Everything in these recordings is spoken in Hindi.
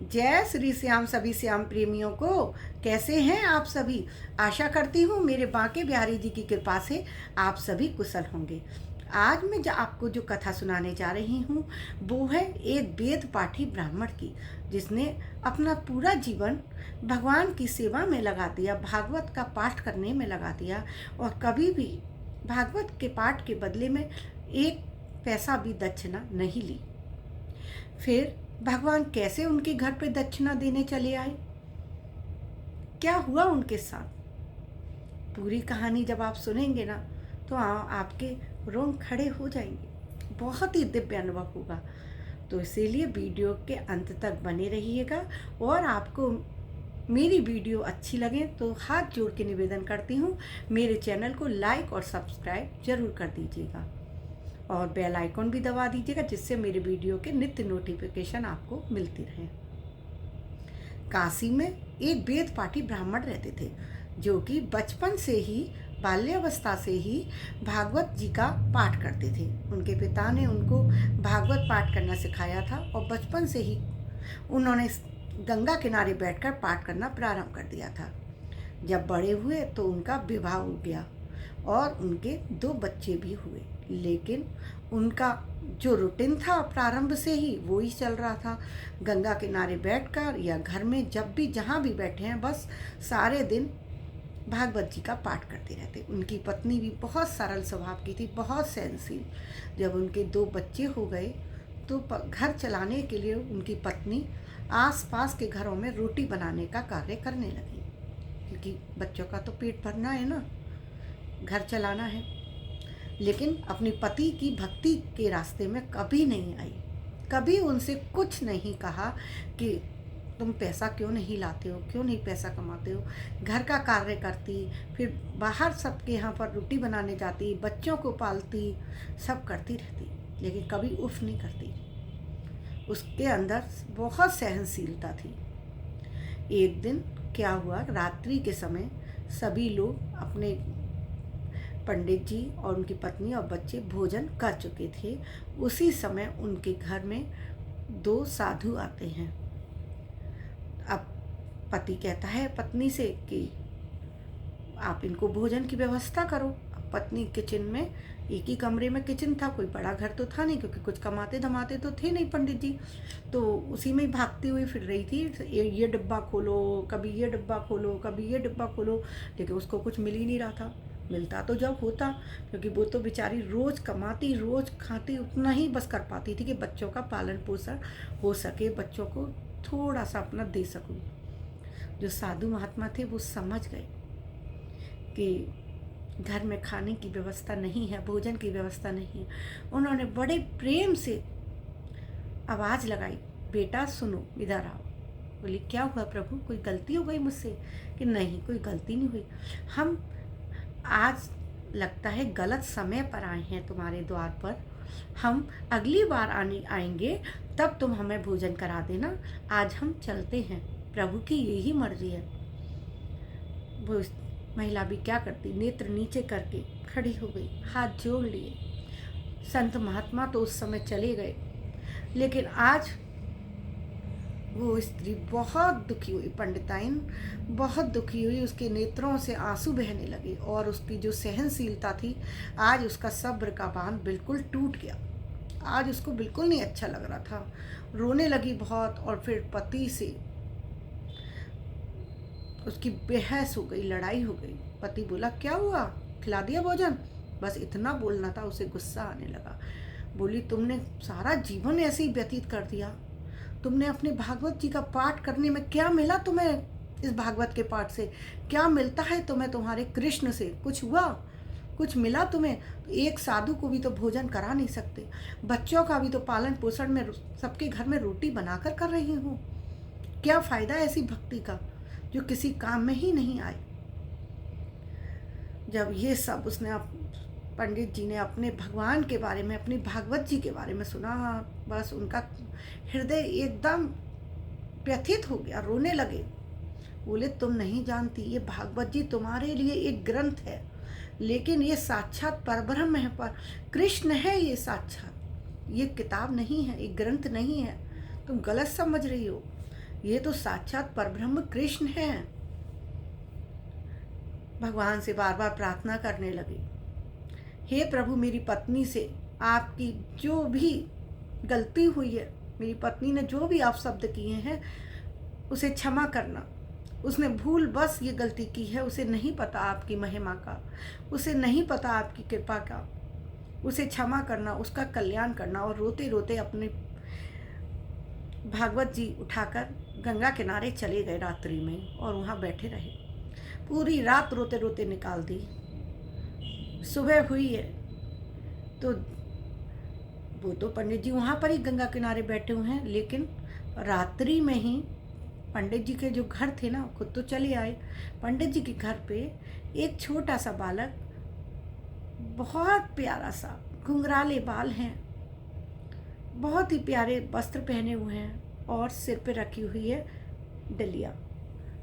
जय श्री श्याम सभी श्याम प्रेमियों को। कैसे हैं आप सभी। आशा करती हूँ मेरे बांके बिहारी जी की कृपा से आप सभी कुशल होंगे। आज मैं आपको जो कथा सुनाने जा रही हूँ वो है एक वेद पाठी ब्राह्मण की, जिसने अपना पूरा जीवन भगवान की सेवा में लगा दिया, भागवत का पाठ करने में लगा दिया और कभी भी भागवत के पाठ के बदले में एक पैसा भी दक्षिणा नहीं ली। फिर भगवान कैसे उनके घर पे दक्षिणा देने चले आए, क्या हुआ उनके साथ, पूरी कहानी जब आप सुनेंगे ना तो आपके रोम खड़े हो जाएंगे। बहुत ही दिव्य अनुभव होगा। तो इसीलिए वीडियो के अंत तक बने रहिएगा। और आपको मेरी वीडियो अच्छी लगे तो हाथ जोड़ के निवेदन करती हूँ, मेरे चैनल को लाइक और सब्सक्राइब जरूर कर दीजिएगा और बेल आइकॉन भी दबा दीजिएगा, जिससे मेरे वीडियो के नित्य नोटिफिकेशन आपको मिलती रहे। काशी में एक वेद पाठी ब्राह्मण रहते थे, जो कि बचपन से ही, बाल्यावस्था से ही भागवत जी का पाठ करते थे। उनके पिता ने उनको भागवत पाठ करना सिखाया था और बचपन से ही उन्होंने गंगा किनारे बैठकर पाठ करना प्रारंभ कर दिया था। जब बड़े हुए तो उनका विवाह हो गया और उनके 2 बच्चे भी हुए, लेकिन उनका जो रूटीन था प्रारंभ से ही वो ही चल रहा था। गंगा किनारे बैठकर या घर में जब भी जहाँ भी बैठे हैं, बस सारे दिन भागवत जी का पाठ करते रहते। उनकी पत्नी भी बहुत सरल स्वभाव की थी, बहुत सहनशील। जब उनके 2 बच्चे हो गए तो घर चलाने के लिए उनकी पत्नी आसपास के घरों में रोटी बनाने का कार्य करने लगी, क्योंकि बच्चों का तो पेट भरना है ना, घर चलाना है। लेकिन अपनी पति की भक्ति के रास्ते में कभी नहीं आई, कभी उनसे कुछ नहीं कहा कि तुम पैसा क्यों नहीं लाते हो, क्यों नहीं पैसा कमाते हो। घर का कार्य करती, फिर बाहर सबके यहाँ पर रोटी बनाने जाती, बच्चों को पालती, सब करती रहती, लेकिन कभी उफ नहीं करती। उसके अंदर बहुत सहनशीलता थी। एक दिन क्या हुआ, रात्रि के समय सभी लोग, अपने पंडित जी और उनकी पत्नी और बच्चे भोजन कर चुके थे। उसी समय उनके घर में 2 साधु आते हैं। अब पति कहता है पत्नी से कि आप इनको भोजन की व्यवस्था करो। अब पत्नी किचन में, एक ही कमरे में किचन था, कोई बड़ा घर तो था नहीं, क्योंकि कुछ कमाते धमाते तो थे नहीं पंडित जी, तो उसी में ही भागती हुई फिर रही थी। ये डिब्बा खोलो, कभी ये डिब्बा खोलो, कभी ये डिब्बा खोलो, लेकिन उसको कुछ मिल ही नहीं रहा था। मिलता तो जब होता, क्योंकि वो तो बेचारी रोज़ कमाती, रोज़ खाती, उतना ही बस कर पाती थी कि बच्चों का पालन पोषण हो सके, बच्चों को थोड़ा सा अपना दे सकूँ। जो साधु महात्मा थे वो समझ गए कि घर में खाने की व्यवस्था नहीं है, भोजन की व्यवस्था नहीं है। उन्होंने बड़े प्रेम से आवाज़ लगाई, बेटा सुनो, इधर आओ। बोली क्या हुआ प्रभु, कोई गलती हो गई मुझसे? कि नहीं, कोई गलती नहीं हुई, हम आज लगता है गलत समय पर आए हैं तुम्हारे द्वार पर। हम अगली बार आएंगे तब तुम हमें भोजन करा देना, आज हम चलते हैं, प्रभु की यही मर्जी है। वो महिला भी क्या करती, नेत्र नीचे करके खड़ी हो गई, हाथ जोड़ लिए। संत महात्मा तो उस समय चले गए, लेकिन आज वो स्त्री बहुत दुखी हुई, पंडिताइन बहुत दुखी हुई, उसके नेत्रों से आंसू बहने लगे और उसकी जो सहनशीलता थी, आज उसका सब्र का बांध बिल्कुल टूट गया। आज उसको बिल्कुल नहीं अच्छा लग रहा था, रोने लगी बहुत। और फिर पति से उसकी बहस हो गई, लड़ाई हो गई। पति बोला क्या हुआ, खिला दिया भोजन? बस इतना बोलना था, उसे गुस्सा आने लगा। बोली तुमने सारा जीवन ऐसे ही व्यतीत कर दिया, तुमने अपने भागवत जी का पाठ करने में क्या मिला तुम्हें? इस भागवत के पाठ से क्या मिलता है तुम्हें? तुम्हारे कृष्ण से कुछ हुआ, कुछ मिला तुम्हें? तो एक साधु को भी तो भोजन करा नहीं सकते, बच्चों का भी तो पालन पोषण में, सबके घर में रोटी बनाकर कर रही हूँ, क्या फायदा ऐसी भक्ति का जो किसी काम में ही नहीं आए? जब ये सब उसने पंडित जी ने अपने भगवान के बारे में, अपनी भागवत जी के बारे में सुना, बस उनका हृदय एकदम व्यथित हो गया, रोने लगे। बोले तुम नहीं जानती, ये भागवत जी तुम्हारे लिए एक ग्रंथ है, लेकिन ये साक्षात परब्रह्म है, पर कृष्ण है ये साक्षात, ये किताब नहीं है, एक ग्रंथ नहीं है, तुम गलत समझ रही हो। ये तो साक्षात परब्रह्म कृष्ण है। भगवान से बार बार प्रार्थना करने लगे, हे प्रभु, मेरी पत्नी से आपकी जो भी गलती हुई है, मेरी पत्नी ने जो भी आप शब्द किए हैं उसे क्षमा करना। उसने भूल बस ये गलती की है, उसे नहीं पता आपकी महिमा का, उसे नहीं पता आपकी कृपा का। उसे क्षमा करना, उसका कल्याण करना। और रोते रोते अपने भागवत जी उठाकर गंगा किनारे चले गए रात्रि में और वहाँ बैठे रहे। पूरी रात रोते रोते निकाल दी। सुबह हुई है तो वो तो पंडित जी वहाँ पर ही गंगा किनारे बैठे हुए हैं, लेकिन रात्रि में ही पंडित जी के जो घर थे ना, खुद तो चले आए। पंडित जी के घर पे एक छोटा सा बालक, बहुत प्यारा सा, घुंघराले बाल हैं, बहुत ही प्यारे वस्त्र पहने हुए हैं और सिर पे रखी हुई है डलिया।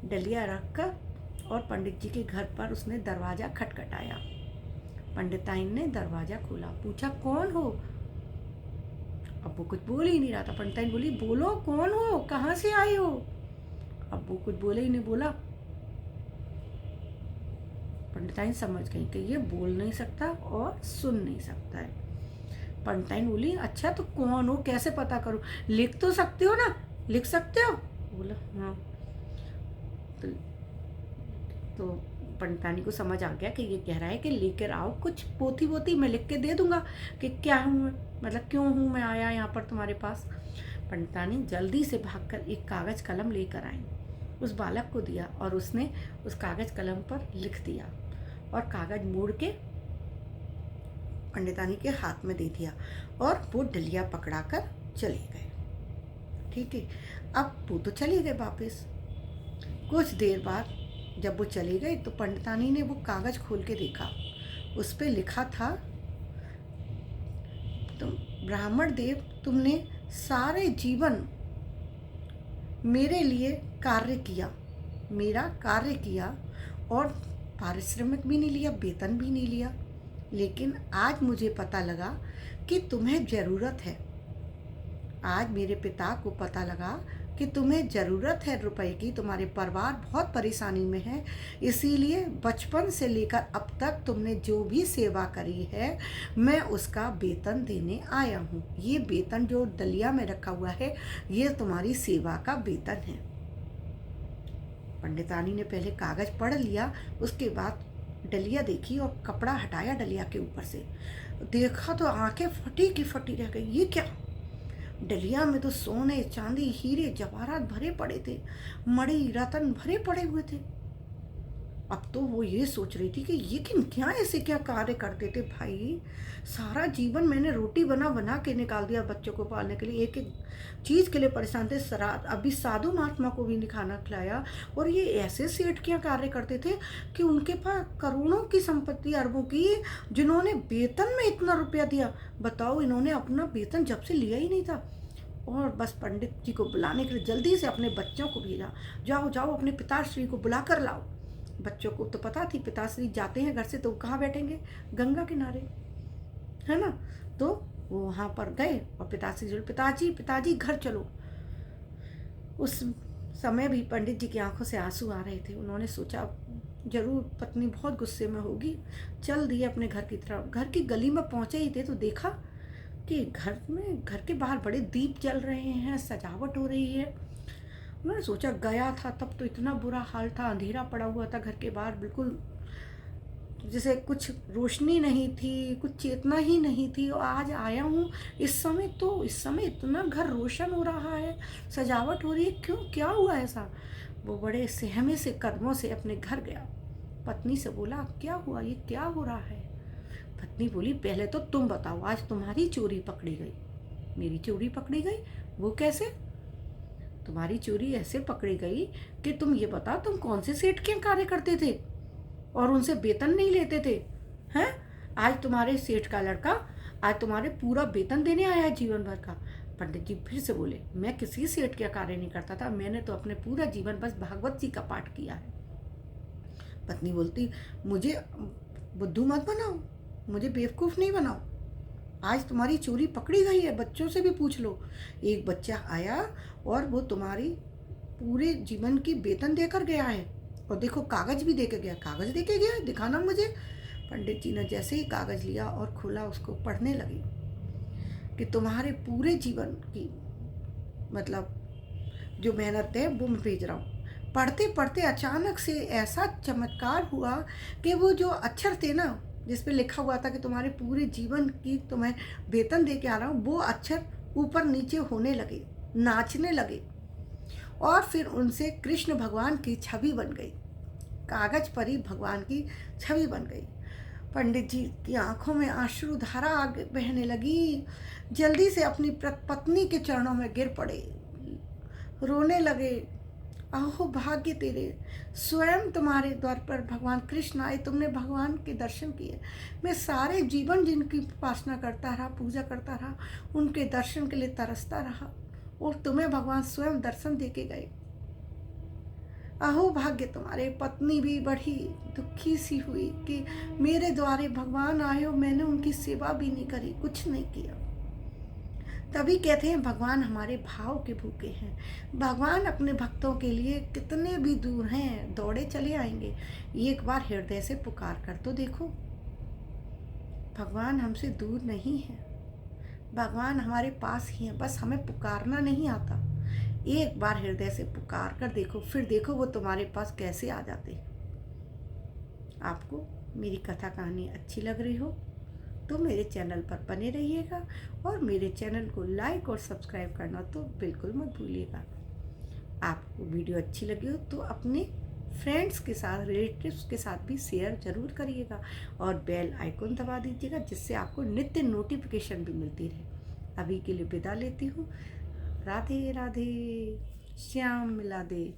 डलिया रखकर और पंडित जी के घर पर उसने दरवाज़ा खटखटाया। पंडिताइन ने दरवाज़ा खोला, पूछा कौन हो। अब वो कुछ बोल ही नहीं रहा था। पंडिताइन बोली, बोलो कौन हो, कहाँ से आए हो। अब वो कुछ बोले ही नहीं। बोला, पंडिताइन समझ गई कि ये बोल नहीं सकता और सुन नहीं सकता है। पंडिताइन बोली, अच्छा तो कौन हो, कैसे पता करूं, लिख तो सकते हो ना, लिख सकते हो। बोला हाँ। तो पंडितानी को समझ आ गया कि ये कह रहा है कि लेकर आओ कुछ पोथी वोथी, मैं लिख के दे दूंगा कि क्या हूँ, मतलब क्यों हूँ मैं आया यहाँ पर तुम्हारे पास। पंडितानी जल्दी से भागकर एक कागज कलम लेकर आई, उस बालक को दिया और उसने उस कागज कलम पर लिख दिया और कागज मोड़ के पंडितानी के हाथ में दे दिया और वो डलिया पकड़ाकर चले गए। ठीक है, अब वो तो चले गए वापस। कुछ देर बाद जब वो चले गए तो पंडितानी ने वो कागज खोल के देखा, उस पे लिखा था, तुम ब्राह्मण देव, तुमने सारे जीवन मेरे लिए कार्य किया, मेरा कार्य किया और पारिश्रमिक भी नहीं लिया, वेतन भी नहीं लिया, लेकिन आज मुझे पता लगा कि तुम्हें ज़रूरत है। आज मेरे पिता को पता लगा कि तुम्हें ज़रूरत है रुपए की, तुम्हारे परिवार बहुत परेशानी में है, इसीलिए बचपन से लेकर अब तक तुमने जो भी सेवा करी है मैं उसका वेतन देने आया हूँ। ये वेतन जो डलिया में रखा हुआ है ये तुम्हारी सेवा का वेतन है। पंडितानी ने पहले कागज पढ़ लिया, उसके बाद डलिया देखी और कपड़ा हटाया डलिया के ऊपर से, देखा तो आंखें फटी की फटी रह गई। ये क्या, डलिया में तो सोने चांदी हीरे जवाहरात भरे पड़े थे, मणि रतन भरे पड़े हुए थे। अब तो वो ये सोच रही थी कि ये क्या ऐसे क्या कार्य करते थे भाई, सारा जीवन मैंने रोटी बना बना के निकाल दिया बच्चों को पालने के लिए, एक एक चीज़ के लिए परेशान थे, अभी साधु महात्मा को भी नहीं खाना खिलाया, और ये ऐसे सेठ क्या कार्य करते थे कि उनके पास करोड़ों की संपत्ति, अरबों की, जिन्होंने वेतन में इतना रुपया दिया। बताओ, इन्होंने अपना वेतन जब से लिया ही नहीं था। और बस पंडित जी को बुलाने के लिए जल्दी से अपने बच्चों को भेजा, जाओ जाओ अपने पिताश्री को बुला कर लाओ। बच्चों को तो पता थी पिताश्री जाते हैं घर से तो कहाँ बैठेंगे, गंगा किनारे, है ना। तो वो वहाँ पर गए और पिताश्री जो, पिताजी पिताजी घर चलो। उस समय भी पंडित जी की आंखों से आंसू आ रहे थे। उन्होंने सोचा जरूर पत्नी बहुत गुस्से में होगी, चल दिए अपने घर की तरफ। घर की गली में पहुँचे ही थे तो देखा कि घर के बाहर बड़े दीप जल रहे हैं, सजावट हो रही है। मैंने सोचा गया था तब तो इतना बुरा हाल था, अंधेरा पड़ा हुआ था घर के बाहर, बिल्कुल जैसे कुछ रोशनी नहीं थी, कुछ चेतना ही नहीं थी। और आज आया हूँ इस समय इतना घर रोशन हो रहा है, सजावट हो रही है, क्यों, क्या हुआ ऐसा। वो बड़े सहमे से कदमों से अपने घर गया, पत्नी से बोला क्या हुआ, ये क्या हो रहा है। पत्नी बोली, पहले तो तुम बताओ, आज तुम्हारी चोरी पकड़ी गई। मेरी चोरी पकड़ी गई, वो कैसे। तुम्हारी चोरी ऐसे पकड़ी गई कि तुम ये बताओ, तुम कौन से सेठ के कार्य करते थे और उनसे वेतन नहीं लेते थे, हैं। आज तुम्हारे सेठ का लड़का आज तुम्हारे पूरा वेतन देने आया है जीवन भर का। पंडित जी फिर से बोले, मैं किसी सेठ का कार्य नहीं करता था, मैंने तो अपने पूरा जीवन बस भागवत जी का पाठ किया है। पत्नी बोलती, मुझे बुद्धू मत बनाओ, मुझे बेवकूफ़ नहीं बनाओ, आज तुम्हारी चोरी पकड़ी गई है, बच्चों से भी पूछ लो। एक बच्चा आया और वो तुम्हारी पूरे जीवन की वेतन देकर गया है, और देखो कागज भी दे के गया, कागज दे के गया, दिखाना मुझे। पंडित जी ने जैसे ही कागज लिया और खोला, उसको पढ़ने लगे कि तुम्हारे पूरे जीवन की मतलब जो मेहनत है वो मैं भेज रहा हूँ। पढ़ते पढ़ते अचानक से ऐसा चमत्कार हुआ कि वो जो अक्षर थे ना, जिस पे लिखा हुआ था कि तुम्हारे पूरे जीवन की तुम्हें वेतन दे के आ रहा हूँ, वो अक्षर ऊपर नीचे होने लगे, नाचने लगे, और फिर उनसे कृष्ण भगवान की छवि बन गई, कागज पर ही भगवान की छवि बन गई। पंडित जी की आंखों में आंसू धारा आगे बहने लगी। जल्दी से अपनी पत्नी के चरणों में गिर पड़े, रोने लगे। अहो भाग्य तेरे, स्वयं तुम्हारे द्वार पर भगवान कृष्ण आए, तुमने भगवान के दर्शन किए। मैं सारे जीवन जिनकी उपासना करता रहा, पूजा करता रहा, उनके दर्शन के लिए तरसता रहा, और तुम्हें भगवान स्वयं दर्शन दे के गए। अहो भाग्य तुम्हारे। पत्नी भी बड़ी दुखी सी हुई कि मेरे द्वारे भगवान आए और मैंने उनकी सेवा भी नहीं करी, कुछ नहीं किया। तभी कहते हैं भगवान हमारे भाव के भूखे हैं। भगवान अपने भक्तों के लिए कितने भी दूर हैं, दौड़े चले आएंगे। एक बार हृदय से पुकार कर तो देखो, भगवान हमसे दूर नहीं है, भगवान हमारे पास ही है, बस हमें पुकारना नहीं आता। एक बार हृदय से पुकार कर देखो, फिर देखो वो तुम्हारे पास कैसे आ जाते। आपको मेरी कथा कहानी अच्छी लग रही हो तो मेरे चैनल पर बने रहिएगा, और मेरे चैनल को लाइक और सब्सक्राइब करना तो बिल्कुल मत भूलिएगा। आपको वीडियो अच्छी लगी हो तो अपने फ्रेंड्स के साथ, रिलेटिव्स के साथ भी शेयर जरूर करिएगा, और बेल आइकन दबा दीजिएगा, जिससे आपको नित्य नोटिफिकेशन भी मिलती रहे। अभी के लिए विदा लेती हूँ। राधे राधे, श्याम मिला दे।